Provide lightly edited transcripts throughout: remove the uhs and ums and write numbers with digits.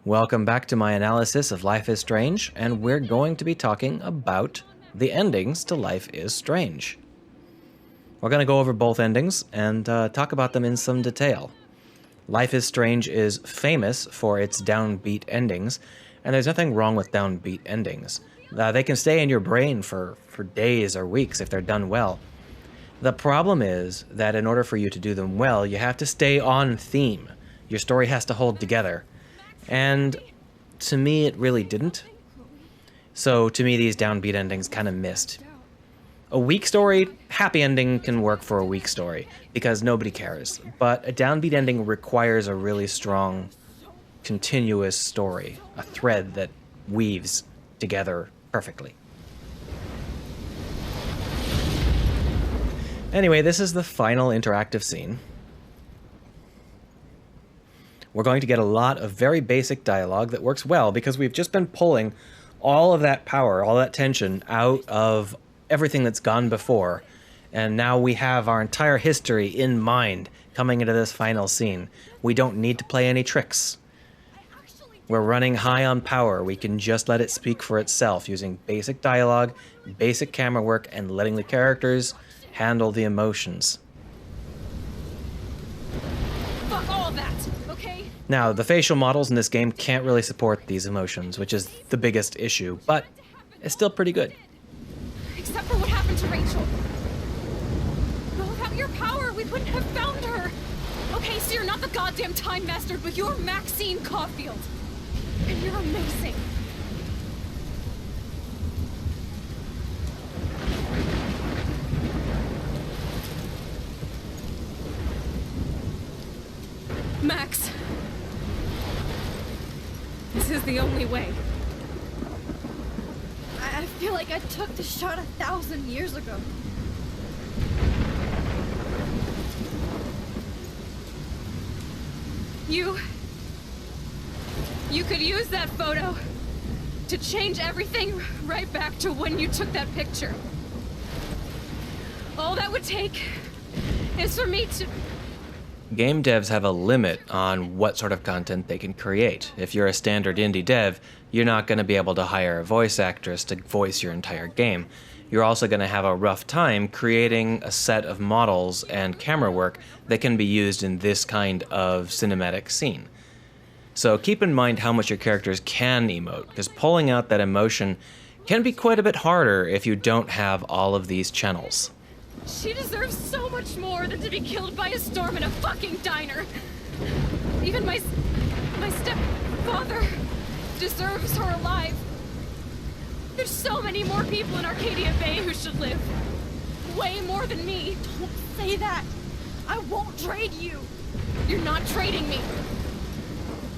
Welcome back to my analysis of Life is Strange, and we're going to be talking about the endings to Life is Strange. We're going to go over both endings and talk about them in some detail. Life is Strange is famous for its downbeat endings, and there's nothing wrong with downbeat endings. They can stay in your brain for days or weeks if they're done well. The problem is that in order for you to do them well, you have to stay on theme. Your story has to hold together. And to me, it really didn't. So to me, these downbeat endings kind of missed. A weak story, happy ending can work for a weak story because nobody cares. But a downbeat ending requires a really strong, continuous story, a thread that weaves together perfectly. Anyway, this is the final interactive scene. We're going to get a lot of very basic dialogue that works well because we've just been pulling all of that power, all that tension out of everything that's gone before. And now we have our entire history in mind coming into this final scene. We don't need to play any tricks. We're running high on power. We can just let it speak for itself using basic dialogue, basic camera work, and letting the characters handle the emotions. Fuck all of that, okay? Now, the facial models in this game can't really support these emotions, which is the biggest issue, but it's still pretty good. Except for what happened to Rachel. But without your power, we couldn't have found her. Okay, so you're not the goddamn Time Master, but you're Maxine Caulfield. And you're amazing. Max. This is the only way. I feel like I took the shot 1,000 years ago. You could use that photo to change everything right back to when you took that picture. All that would take is for me to... Game devs have a limit on what sort of content they can create. If you're a standard indie dev, you're not going to be able to hire a voice actress to voice your entire game. You're also going to have a rough time creating a set of models and camera work that can be used in this kind of cinematic scene. So keep in mind how much your characters can emote, because pulling out that emotion can be quite a bit harder if you don't have all of these channels. She deserves so much more than to be killed by a storm in a fucking diner. Even my stepfather deserves her alive. There's so many more people in Arcadia Bay who should live. Way more than me. Don't say that. I won't trade you. You're not trading me.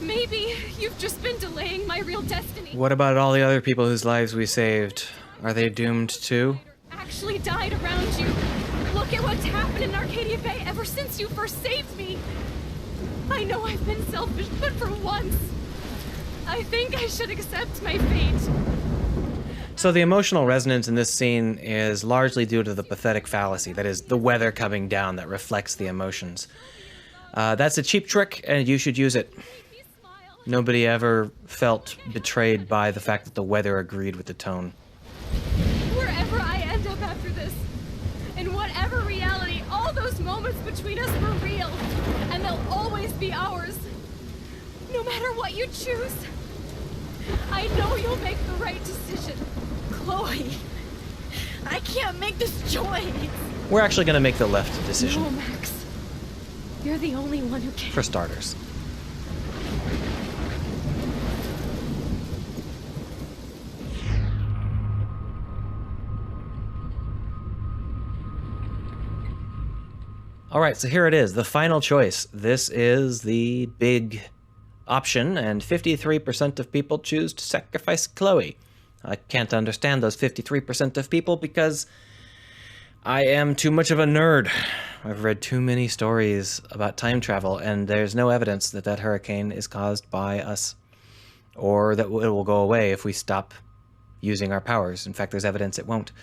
Maybe you've just been delaying my real destiny. What about all the other people whose lives we saved? Are they doomed too? Actually died around you. Look at what's happened in Arcadia Bay ever since you first saved me. I know I've been selfish, but for once, I think I should accept my fate. So the emotional resonance in this scene is largely due to the pathetic fallacy, that is, the weather coming down that reflects the emotions. That's a cheap trick, and you should use it. Nobody ever felt betrayed by the fact that the weather agreed with the tone. Wherever I end up after this, in whatever reality, all those moments between us were real, and they'll always be ours. No matter what you choose, I know you'll make the right decision. Chloe, I can't make this choice. We're actually going to make the left decision. No, Max. You're the only one who can. For starters. Alright, so here it is, the final choice. This is the big option, and 53% of people choose to sacrifice Chloe. I can't understand those 53% of people because I am too much of a nerd. I've read too many stories about time travel, and there's no evidence that that hurricane is caused by us, or that it will go away if we stop using our powers. In fact, there's evidence it won't.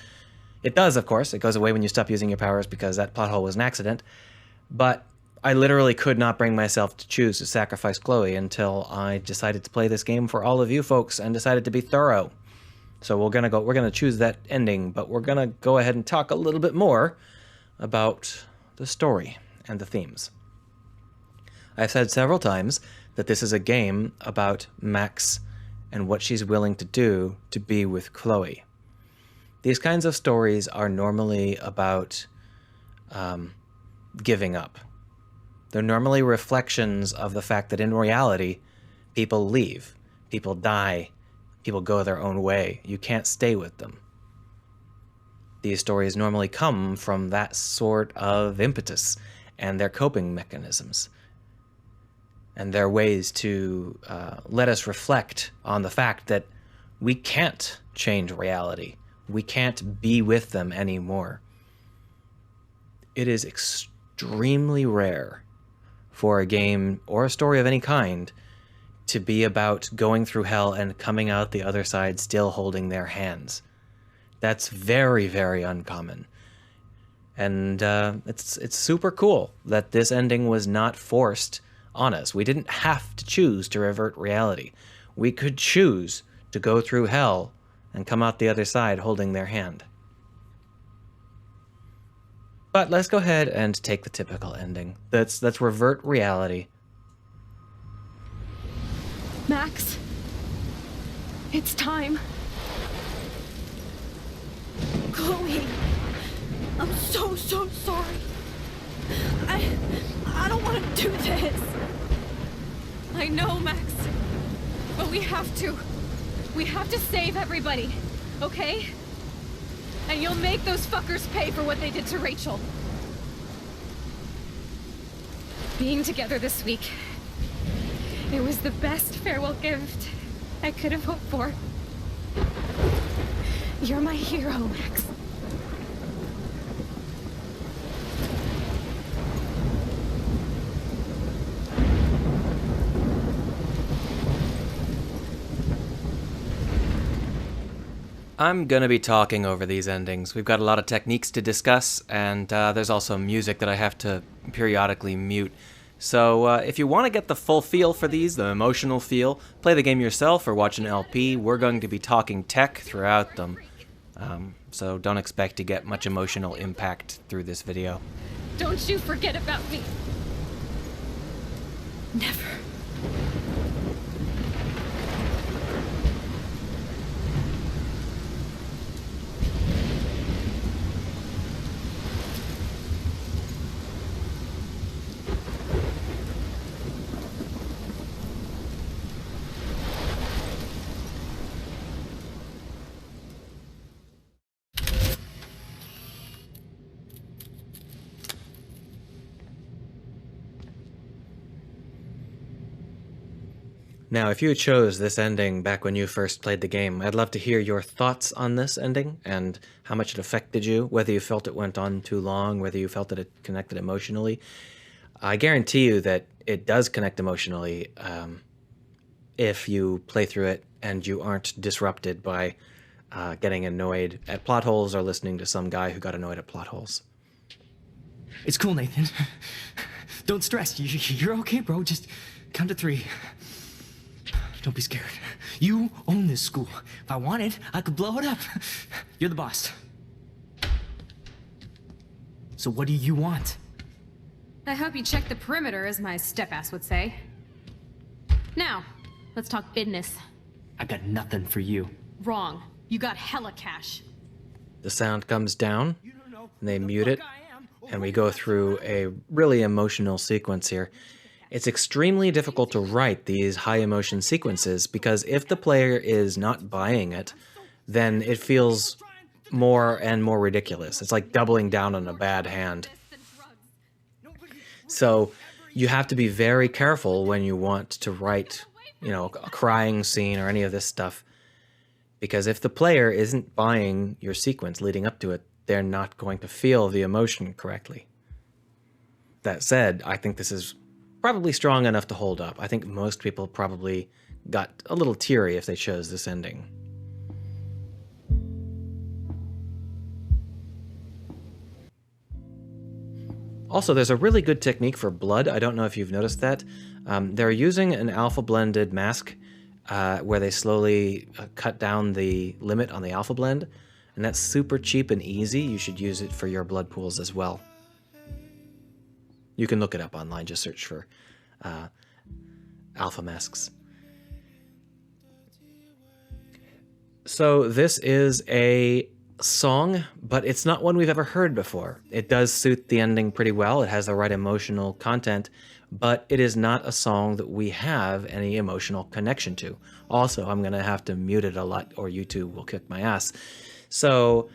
It does, of course. It goes away when you stop using your powers because that plot hole was an accident. But I literally could not bring myself to choose to sacrifice Chloe until I decided to play this game for all of you folks and decided to be thorough. So we're gonna choose that ending, but we're gonna go ahead and talk a little bit more about the story and the themes. I've said several times that this is a game about Max and what she's willing to do to be with Chloe. These kinds of stories are normally about giving up. They're normally reflections of the fact that in reality, people leave, people die, people go their own way. You can't stay with them. These stories normally come from that sort of impetus and their coping mechanisms and their ways to let us reflect on the fact that we can't change reality. We can't be with them anymore. It is extremely rare for a game or a story of any kind to be about going through hell and coming out the other side still holding their hands. That's very, very uncommon. And it's super cool that this ending was not forced on us. We didn't have to choose to revert reality. We could choose to go through hell and come out the other side holding their hand. But let's go ahead and take the typical ending. Let's revert reality. Max, it's time. Chloe, I'm so sorry. I don't want to do this. I know, Max, but we have to. We have to save everybody, okay? And you'll make those fuckers pay for what they did to Rachel. Being together this week, it was the best farewell gift I could have hoped for. You're my hero, Max. I'm gonna be talking over these endings. We've got a lot of techniques to discuss, and there's also music that I have to periodically mute. So if you want to get the full feel for these, the emotional feel, play the game yourself or watch an LP. We're going to be talking tech throughout them. So don't expect to get much emotional impact through this video. Don't you forget about me. Never. Now, if you chose this ending back when you first played the game, I'd love to hear your thoughts on this ending and how much it affected you, whether you felt it went on too long, whether you felt that it connected emotionally. I guarantee you that it does connect emotionally if you play through it and you aren't disrupted by getting annoyed at plot holes or listening to some guy who got annoyed at plot holes. It's cool, Nathan. Don't stress. You're okay, bro. Just count to 3. Don't be scared. You own this school. If I wanted, I could blow it up. You're the boss. So what do you want? I hope you check the perimeter, as my step-ass would say. Now, let's talk business. I got nothing for you. Wrong. You got hella cash. The sound comes down, and they mute it, and we go through a really emotional sequence here. It's extremely difficult to write these high-emotion sequences because if the player is not buying it, then it feels more and more ridiculous. It's like doubling down on a bad hand. So you have to be very careful when you want to write, a crying scene or any of this stuff, because if the player isn't buying your sequence leading up to it, they're not going to feel the emotion correctly. That said, I think this is probably strong enough to hold up. I think most people probably got a little teary if they chose this ending. Also, there's a really good technique for blood. I don't know if you've noticed that. They're using an alpha blended mask where they slowly cut down the limit on the alpha blend, and that's super cheap and easy. You should use it for your blood pools as well. You can look it up online, just search for alpha masks. So this is a song, but it's not one we've ever heard before. It does suit the ending pretty well. It has the right emotional content, but it is not a song that we have any emotional connection to. Also, I'm going to have to mute it a lot or YouTube will kick my ass. So,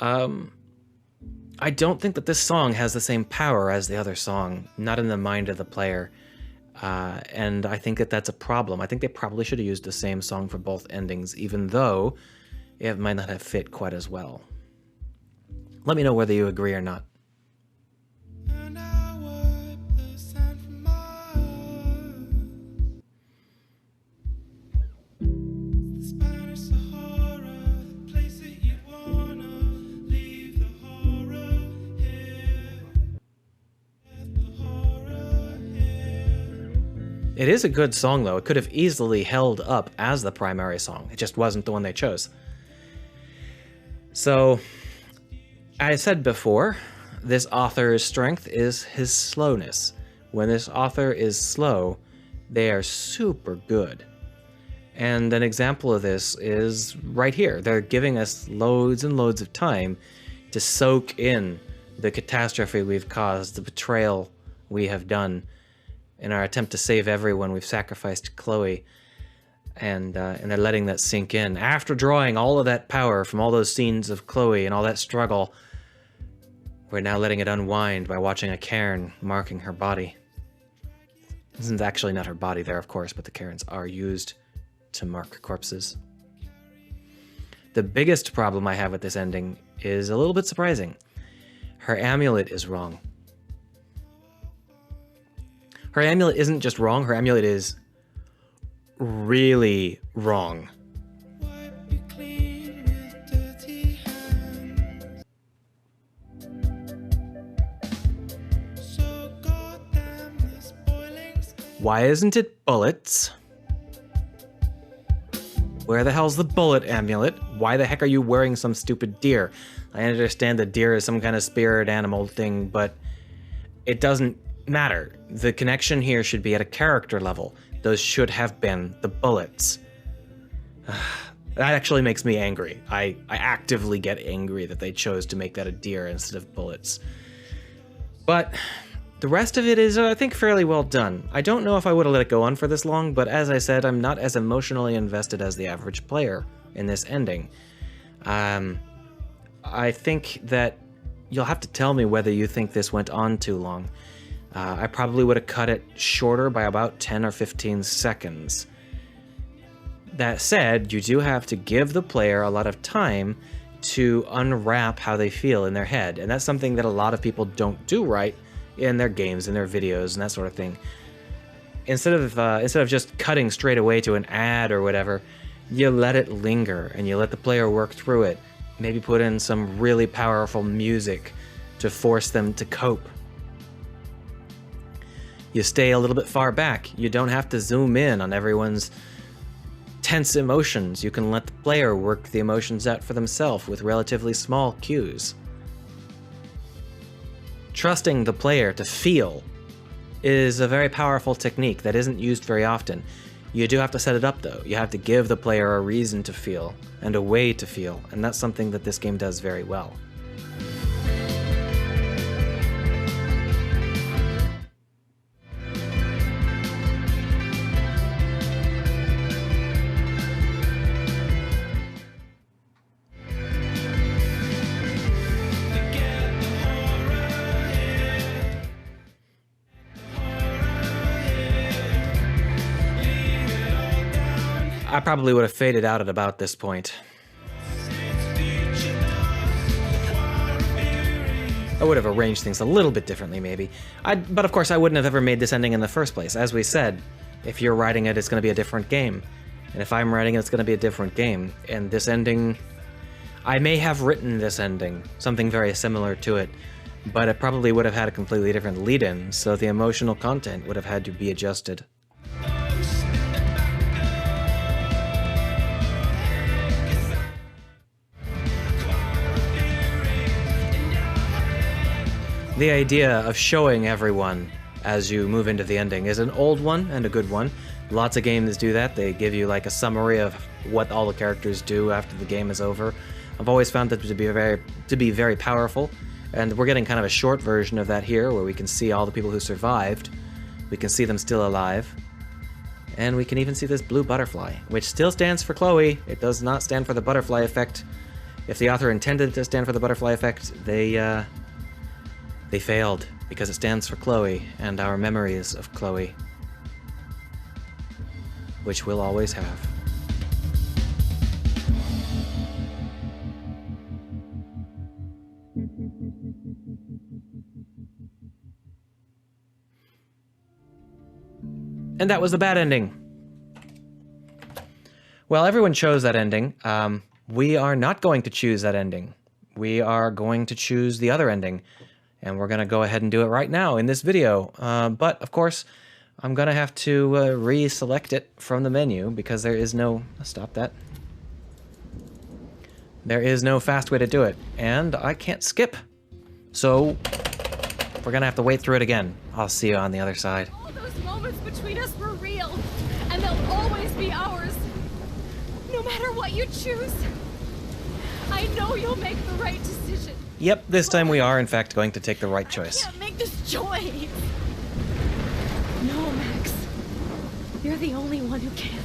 I don't think that this song has the same power as the other song, not in the mind of the player. And I think that that's a problem. I think they probably should have used the same song for both endings, even though it might not have fit quite as well. Let me know whether you agree or not. It is a good song, though. It could have easily held up as the primary song. It just wasn't the one they chose. So, I said before, this author's strength is his slowness. When this author is slow, they are super good. And an example of this is right here. They're giving us loads and loads of time to soak in the catastrophe we've caused, the betrayal we have done in our attempt to save everyone. We've sacrificed Chloe, and they're letting that sink in. After drawing all of that power from all those scenes of Chloe and all that struggle, we're now letting it unwind by watching a cairn marking her body. This is actually not her body there, of course, but the cairns are used to mark corpses. The biggest problem I have with this ending is a little bit surprising. Her amulet is wrong. Her amulet isn't just wrong, her amulet is really wrong. Why isn't it bullets? Where the hell's the bullet amulet? Why the heck are you wearing some stupid deer? I understand the deer is some kind of spirit animal thing, but it doesn't matter. The connection here should be at a character level. Those should have been the bullets. That actually makes me angry. I actively get angry that they chose to make that a deer instead of bullets. But the rest of it is, I think, fairly well done. I don't know if I would have let it go on for this long, but as I said, I'm not as emotionally invested as the average player in this ending. I think that you'll have to tell me whether you think this went on too long. I probably would have cut it shorter by about 10 or 15 seconds. That said, you do have to give the player a lot of time to unwrap how they feel in their head, and that's something that a lot of people don't do right in their games, in their videos, and that sort of thing. Instead of just cutting straight away to an ad or whatever, you let it linger and you let the player work through it. Maybe put in some really powerful music to force them to cope. You stay a little bit far back. You don't have to zoom in on everyone's tense emotions. You can let the player work the emotions out for themselves with relatively small cues. Trusting the player to feel is a very powerful technique that isn't used very often. You do have to set it up, though. You have to give the player a reason to feel and a way to feel, and that's something that this game does very well. I probably would have faded out at about this point. I would have arranged things a little bit differently, maybe. But of course, I wouldn't have ever made this ending in the first place. As we said, if you're writing it, it's going to be a different game. And if I'm writing it, it's going to be a different game. And this ending, I may have written this ending, something very similar to it, but it probably would have had a completely different lead-in, so the emotional content would have had to be adjusted. The idea of showing everyone as you move into the ending is an old one and a good one. Lots of games do that. They give you like a summary of what all the characters do after the game is over. I've always found that to be very powerful, and we're getting kind of a short version of that here, where we can see all the people who survived. We can see them still alive, and we can even see this blue butterfly, which still stands for Chloe. It does not stand for the butterfly effect. If the author intended it to stand for the butterfly effect, they failed, because it stands for Chloe and our memories of Chloe, which we'll always have. And that was the bad ending. Well, everyone chose that ending. We are not going to choose that ending. We are going to choose the other ending. And we're going to go ahead and do it right now in this video. But, of course, I'm going to have to re-select it from the menu because there is no... Stop that. There is no fast way to do it. And I can't skip. So, we're going to have to wait through it again. I'll see you on the other side. All those moments between us were real, and they'll always be ours. No matter what you choose, I know you'll make the right decision. Yep, this time we are, in fact, going to take the right choice. I can't make this choice. No, Max. You're the only one who can.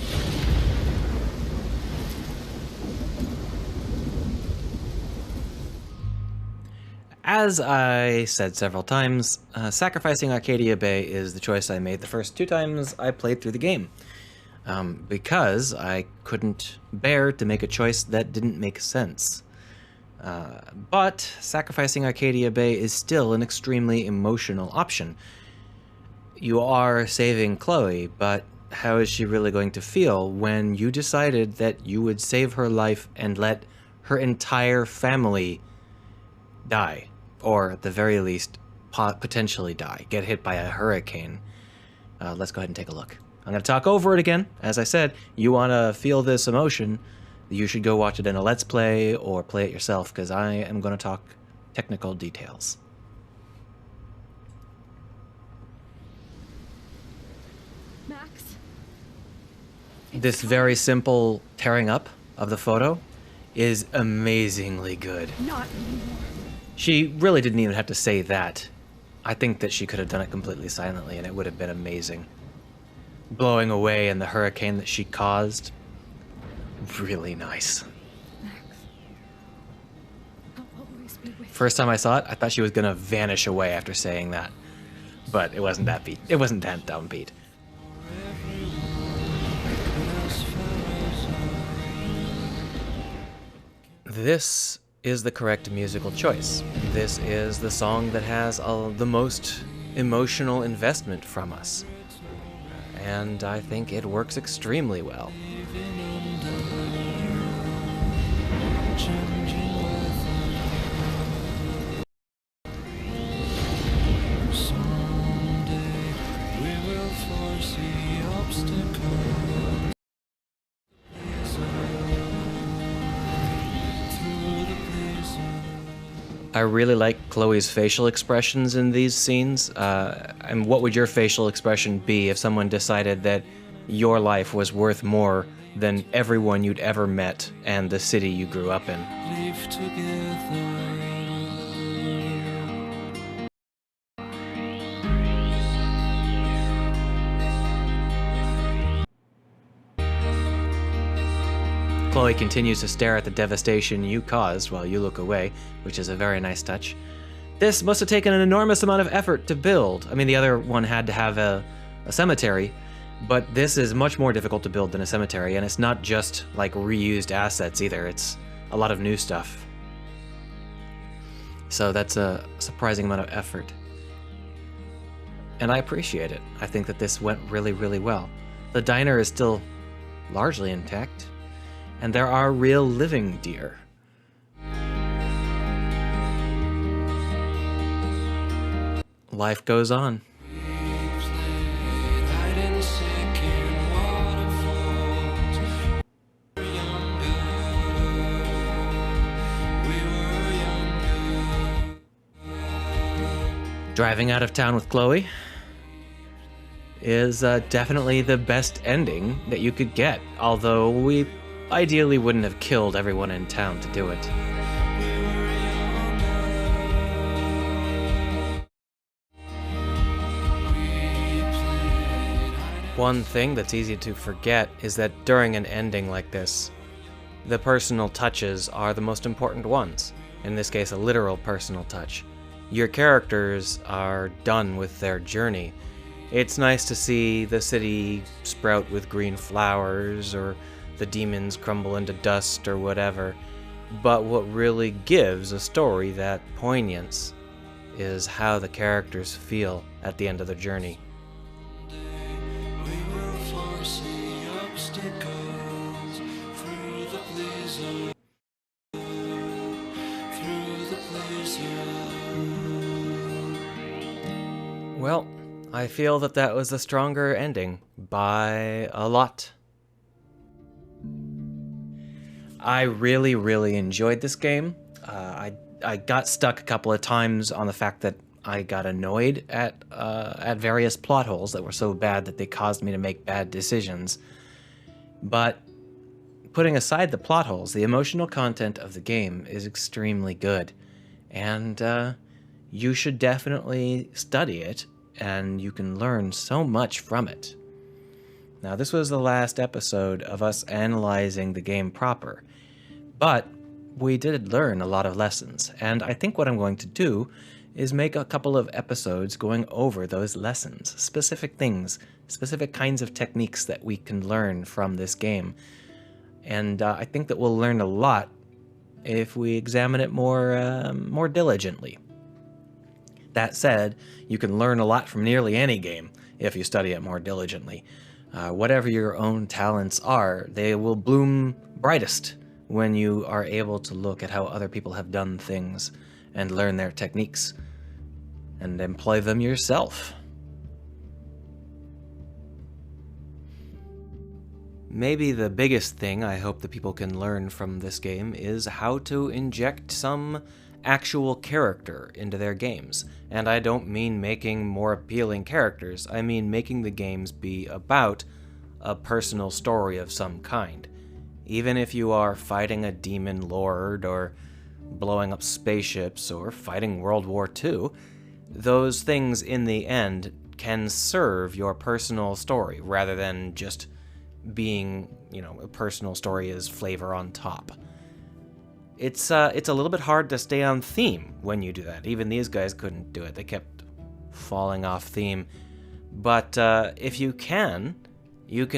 As I said several times, sacrificing Arcadia Bay is the choice I made the first 2 times I played through the game. Because I couldn't bear to make a choice that didn't make sense. But sacrificing Arcadia Bay is still an extremely emotional option. You are saving Chloe, but how is she really going to feel when you decided that you would save her life and let her entire family die? Or at the very least, potentially die, get hit by a hurricane. Let's go ahead and take a look. I'm going to talk over it again. As I said, you want to feel this emotion, you should go watch it in a Let's Play or play it yourself, because I am going to talk technical details. Max? This very simple tearing up of the photo is amazingly good. Not anymore. She really didn't even have to say that. I think that she could have done it completely silently and it would have been amazing. Blowing away in the hurricane that she caused. Really nice. Max. I'll always be with you. First time I saw it, I thought she was gonna vanish away after saying that. But it wasn't that beat. It wasn't that downbeat. This is the correct musical choice. This is the song that has the most emotional investment from us. And I think it works extremely well. I really like Chloe's facial expressions in these scenes. And what would your facial expression be if someone decided that your life was worth more than everyone you'd ever met and the city you grew up in? Live together. Chloe continues to stare at the devastation you caused while you look away, which is a very nice touch. This must have taken an enormous amount of effort to build. I mean, the other one had to have a cemetery, but this is much more difficult to build than a cemetery, and it's not just like reused assets either, it's a lot of new stuff. So that's a surprising amount of effort. And I appreciate it. I think that this went really, really well. The diner is still largely intact. And there are real living deer. life goes on. hide and seek in waterfalls. We were younger. Driving out of town with Chloe is definitely the best ending that you could get, although we ideally wouldn't have killed everyone in town to do it. One thing that's easy to forget is that during an ending like this, the personal touches are the most important ones. In this case, a literal personal touch. Your characters are done with their journey. It's nice to see the city sprout with green flowers, or the demons crumble into dust, or whatever. But what really gives a story that poignance is how the characters feel at the end of their journey. We will force the obstacles through the blizzard. Through the blizzard. Well, I feel that that was a stronger ending by a lot. I really, really enjoyed this game. I got stuck a couple of times on the fact that I got annoyed at various plot holes that were so bad that they caused me to make bad decisions. But putting aside the plot holes, the emotional content of the game is extremely good, and you should definitely study it, and you can learn so much from it. Now, this was the last episode of us analyzing the game proper, but we did learn a lot of lessons, and I think what I'm going to do is make a couple of episodes going over those lessons, specific things, specific kinds of techniques that we can learn from this game. And I think that we'll learn a lot if we examine it more diligently. That said, you can learn a lot from nearly any game if you study it more diligently. Whatever your own talents are, they will bloom brightest when you are able to look at how other people have done things and learn their techniques and employ them yourself. Maybe the biggest thing I hope that people can learn from this game is how to inject some actual character into their games. And I don't mean making more appealing characters, I mean making the games be about a personal story of some kind. Even if you are fighting a demon lord, or blowing up spaceships, or fighting World War II, those things in the end can serve your personal story rather than just being, a personal story as flavor on top. It's a little bit hard to stay on theme when you do that. Even these guys couldn't do it. They kept falling off theme. But if you can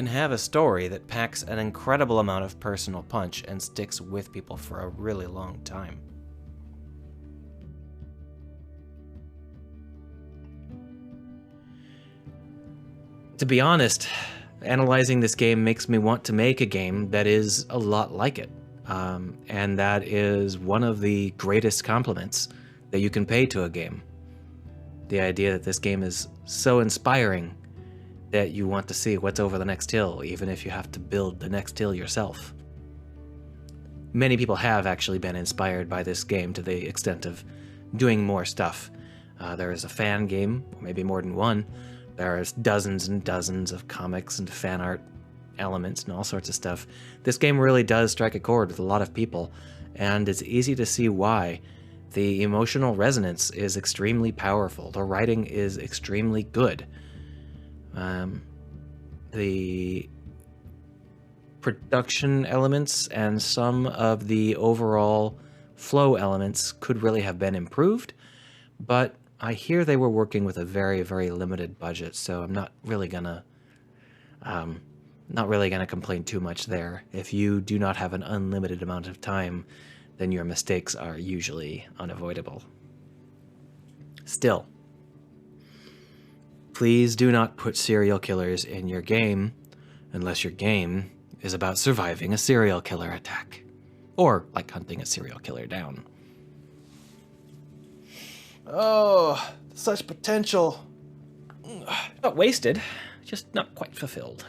have a story that packs an incredible amount of personal punch and sticks with people for a really long time. To be honest, analyzing this game makes me want to make a game that is a lot like it. And that is one of the greatest compliments that you can pay to a game. The idea that this game is so inspiring that you want to see what's over the next hill, even if you have to build the next hill yourself. Many people have actually been inspired by this game to the extent of doing more stuff. There is a fan game, maybe more than one. There are dozens and dozens of comics and fan art elements and all sorts of stuff. This game really does strike a chord with a lot of people, and it's easy to see why. The emotional resonance is extremely powerful. The writing is extremely good. The production elements and some of the overall flow elements could really have been improved, but I hear they were working with a very, very limited budget, so I'm not really gonna complain too much there. If you do not have an unlimited amount of time, then your mistakes are usually unavoidable. Still, please do not put serial killers in your game unless your game is about surviving a serial killer attack, or like hunting a serial killer down. Oh, Such potential. Not wasted, just not quite fulfilled.